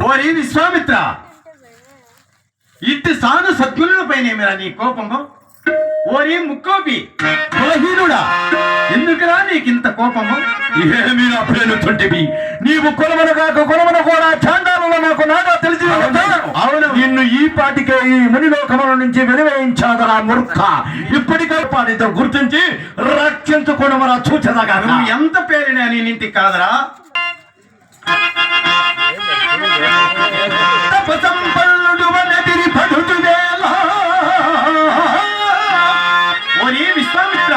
ఓరి విశ్వామిత్ర, ఇట్టి సాను సద్గుణులపైనేమిరా నీ కోపము? ఓరి ముక్కోపి బలహీనుడా, ఎందుకురా నీకింత కోపము? ఏమీ నా ప్రేలుతుంటివి? నీవు కొలమను కాక కొలమను కూడా చాండాలలో నాకు నాగా తెలిసి అవును, నిన్ను ఈ పాటికే ఈ మునిలోకముల నుంచి వెలివేయించాదరా మూర్ఖ. ఇప్పటికే పాటితో గుర్తించి రక్షించుకోవడం చూచదగా. నువ్వు ఎంత పేరినా నేనింటికి కాదరా. ఓరి విశ్వామిత్ర,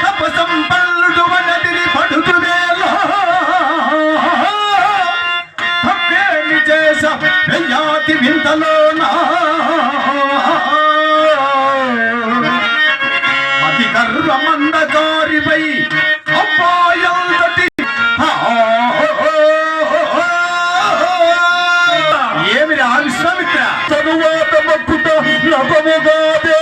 తపసంపల్లుడు వనదిని పడుతువేలా తప్పేమి చేస వెయ్యాతి వింతలోనా అతి గర్వమందగారిపై అబ్బాయంతటి ఏమిరా విశ్వామిత్ర? తరువాత మక్కుట నపముగాదే.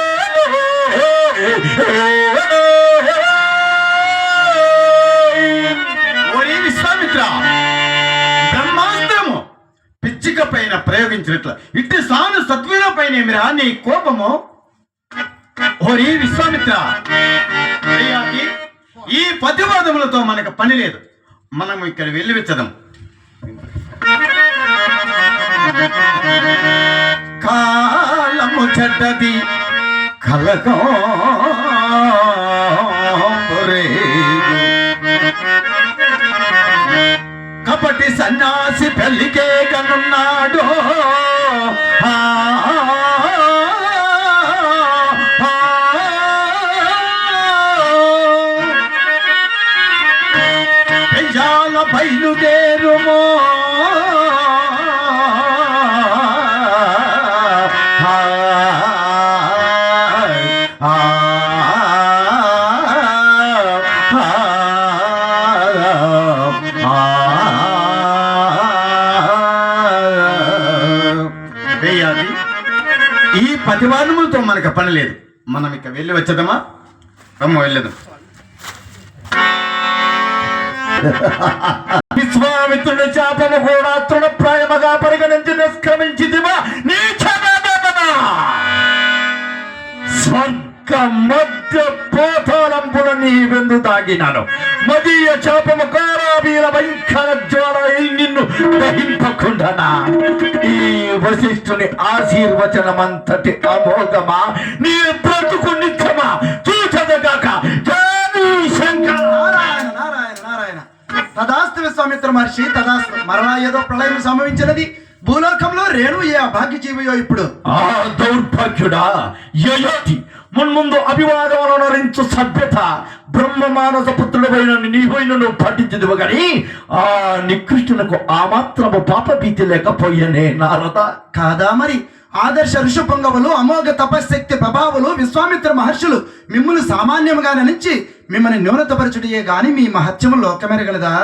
ఓరి విశ్వామిత్ర, బ్రహ్మాస్త్రము పిచ్చిక పైన ప్రయోగించినట్లు ఇట్టి సాను సత్వుల పైన ఏమిరా నీ కోపము? ఓరి విశ్వామిత్ర, ఈ ప్రతివాదములతో మనకు పని లేదు. మనం ఇక్కడ వెళ్ళి వెచ్చదాం. కాలము చెడ్డది కలగో కపటి సన్యాసి పెళ్లికే కనున్నాడు. పెయ్యాల బయలుదేరుమో ఈ ప్రతివాదములతో మనకు పని లేదు. మనం ఇక వెళ్ళి వచ్చేదమా? రమ్మ వెళ్ళేదాం. విశ్వామిత్రుడి శాపము కూడా తృణప్రాయముగా పరిగణించి నిష్క్రమించిదివా స్వర్గ మధ్య పోతాళంపుల నీ వెందు దాగినాను. మదీయ శాపము కారాబీల భయంకర జ్వాల నిన్ను దహింపకుండానా. ఈ వశిష్ఠుని ఆశీర్వచనమంతటి అమోఘమా నీ బ్రతుకు నిత్యమా చూచదగాక. నారాయణ నారాయణ నారాయణ. తదాస్తు విశ్వామిత్ర మహర్షి, తదాస్తు. మరలా ఏదో ప్రళయం సంభవించినది. భూలోకంలో రేణు ఏ అభాగ్య జీవియో ఇప్పుడు. ఆ దౌర్భాగ్యుడా యయాతి, మున్ముందు అభివాదములను నరించు సభ్యత బ్రహ్మ మానస పుత్రుడైన నీవైన నువ్వు పాటించదువు గాని ఆ నికృష్టునకు ఆ మాత్రము పాప భీతి లేకపోయేనే నారద. కాదా మరి? ఆదర్శ ఋషి పొంగవులు, అమోఘ తపశక్తి ప్రభావులు విశ్వామిత్ర మహర్షులు మిమ్మల్ని సామాన్యముగా ననించి మిమ్మల్ని న్యూనతపరచుడియే గాని మీ మహత్యము లోకమెరగలదా?